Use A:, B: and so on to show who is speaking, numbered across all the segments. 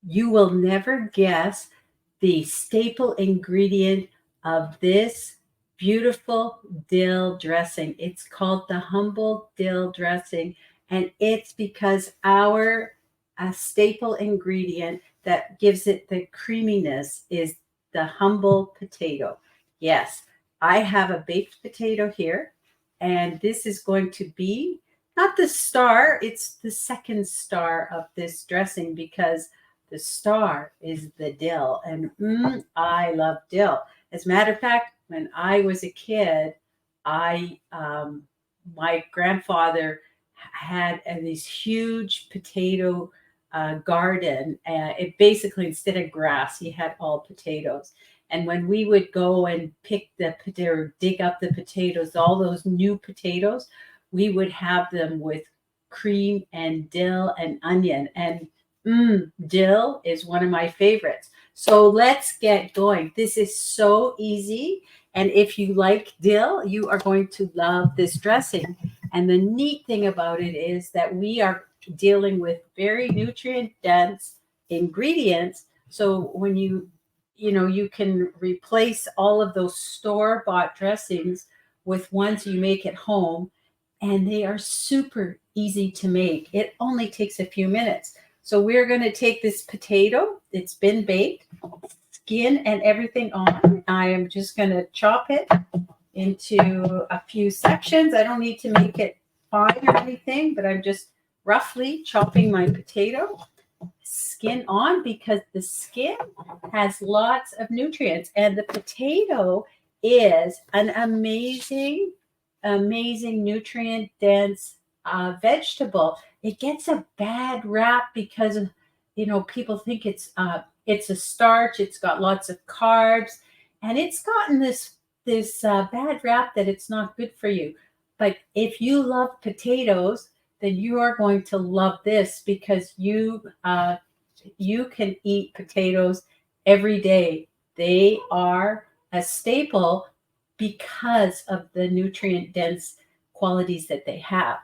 A: You will never guess the staple ingredient of this beautiful dill dressing. It's called the Humber Dill Dressing, and it's because our staple ingredient that gives it the creaminess is the humble potato. Yes, I have a baked potato here, and this is going to be not the star, it's the second star of this dressing because the star is the dill, and I love dill. As a matter of fact, when I was a kid, I my grandfather had these huge potato garden. It basically, instead of grass, he had all potatoes. And when we would go and pick the potato, dig up the potatoes, all those new potatoes, we would have them with cream and dill and onion. And dill is one of my favorites. So let's get going. This is so easy. And if you like dill, you are going to love this dressing. And the neat thing about it is that we are dealing with very nutrient dense ingredients. So when you can replace all of those store bought dressings with ones you make at home, and they are super easy to make. It only takes a few minutes. So we're going to take this potato, it's been baked, skin and everything on. I am just going to chop it into a few sections. I don't need to make it fine or anything, but I'm just roughly chopping my potato, skin on, because the skin has lots of nutrients, and the potato is an amazing nutrient dense vegetable. It gets a bad rap because people think it's a starch. It's got lots of carbs, and it's gotten this bad rap that it's not good for you. But if you love potatoes, then you are going to love this because you can eat potatoes every day. They are a staple because of the nutrient dense qualities that they have.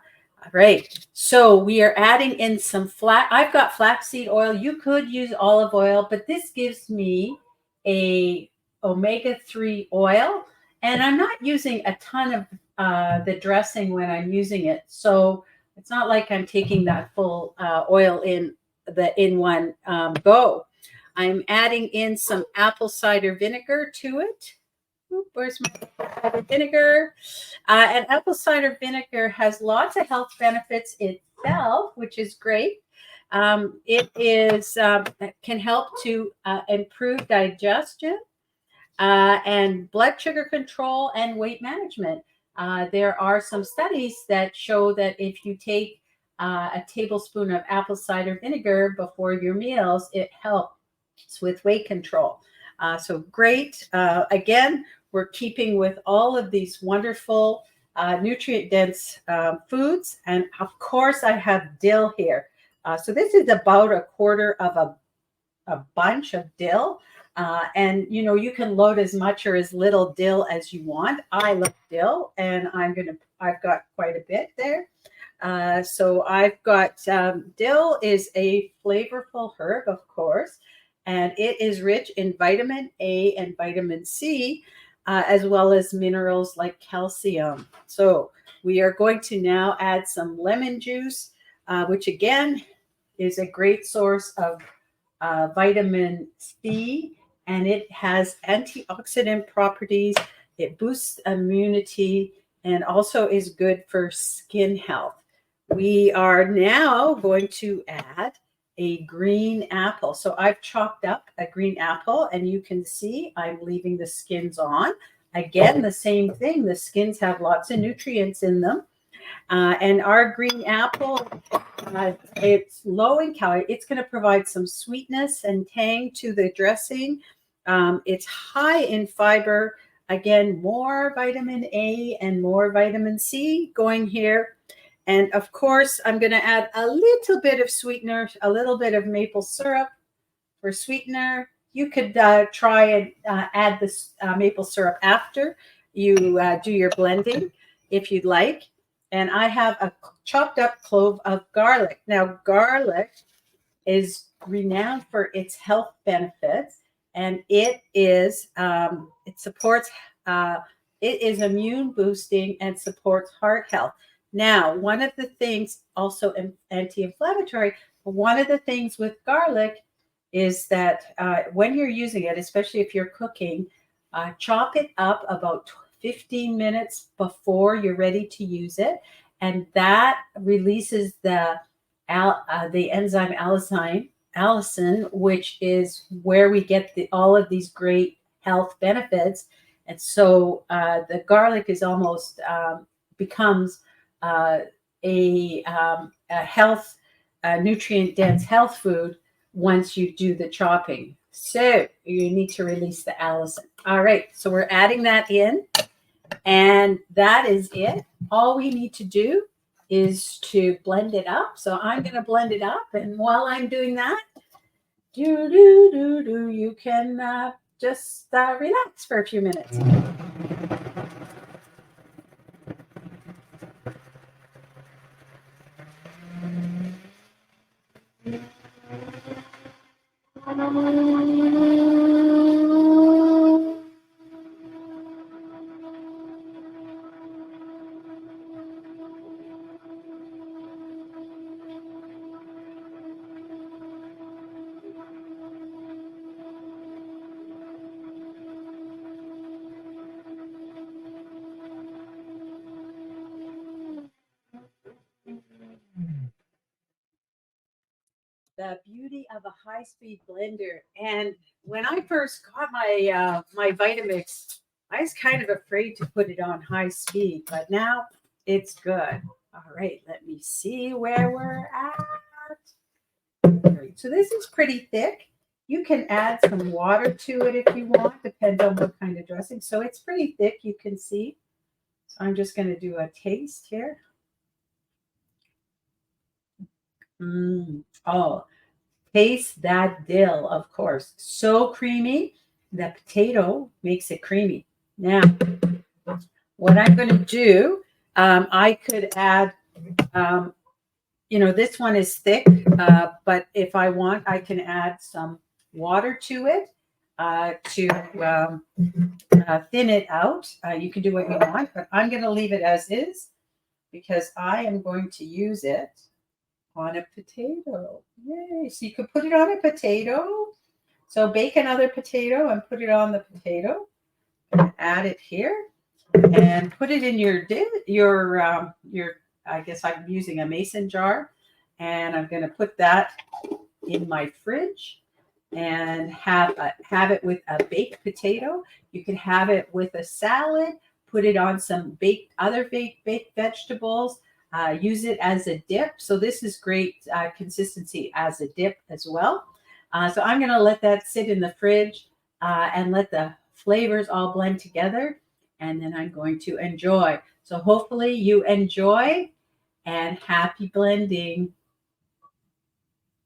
A: All right. So we are adding in some flax. I've got flaxseed oil. You could use olive oil, but this gives me a omega-3 oil. And I'm not using a ton of the dressing when I'm using it. So it's not like I'm taking that full oil in one go. I'm adding in some apple cider vinegar to it. Where's my cider vinegar? And apple cider vinegar has lots of health benefits itself, which is great. It can help to improve digestion and blood sugar control and weight management. There are some studies that show that if you take a tablespoon of apple cider vinegar before your meals, it helps with weight control. So great. Again, we're keeping with all of these wonderful nutrient-dense foods. And of course, I have dill here. So this is about a quarter of a bunch of dill. And you can load as much or as little dill as you want. I love dill, and I've got quite a bit there. So I've got dill is a flavorful herb, of course, and it is rich in vitamin A and vitamin C, as well as minerals like calcium. So we are going to now add some lemon juice, which again is a great source of vitamin C, and it has antioxidant properties. It boosts immunity and also is good for skin health. We are now going to add a green apple. So I've chopped up a green apple, and you can see I'm leaving the skins on. Again, the same thing. The skins have lots of nutrients in them. And our green apple, it's low in calories. It's going to provide some sweetness and tang to the dressing. It's high in fiber. Again, more vitamin A and more vitamin C going here. And of course, I'm going to add a little bit of sweetener, a little bit of maple syrup for sweetener. You could try and add this maple syrup after you do your blending if you'd like. And I have a chopped up clove of garlic. Now, garlic is renowned for its health benefits, and it supports it is immune boosting and supports heart health. Now, one of the things also anti-inflammatory. One of the things with garlic is that when you're using it, especially if you're cooking, chop it up about 15 minutes before you're ready to use it, and that releases the enzyme allicin, which is where we get all of these great health benefits. And so the garlic is almost becomes a health, nutrient dense health food once you do the chopping. So you need to release the allicin. All right, so we're adding that in, and that is it. All we need to do is to blend it up. So I'm going to blend it up, and while I'm doing that, you can just relax for a few minutes. The beauty of a high-speed blender. And when I first got my Vitamix, I was kind of afraid to put it on high speed, but now it's good. All right, let me see where we're at. Right, so this is pretty thick. You can add some water to it if you want, depends on what kind of dressing. So it's pretty thick, you can see. So I'm just going to do a taste here. Oh, taste that dill, of course. So creamy. The potato makes it creamy. Now, what I'm going to do, I could add, this one is thick, but if I want, I can add some water to it to thin it out. You can do what you want, but I'm going to leave it as is because I am going to use it on a potato. Yay. So you could put it on a potato. So bake another potato and put it on the potato. Add it here and put it in your I guess I'm using a mason jar, and I'm going to put that in my fridge and have it with a baked potato. You can have it with a salad. Put it on some other baked vegetables. Use it as a dip. So this is great consistency as a dip as well. So I'm going to let that sit in the fridge and let the flavors all blend together. And then I'm going to enjoy. So hopefully you enjoy, and happy blending.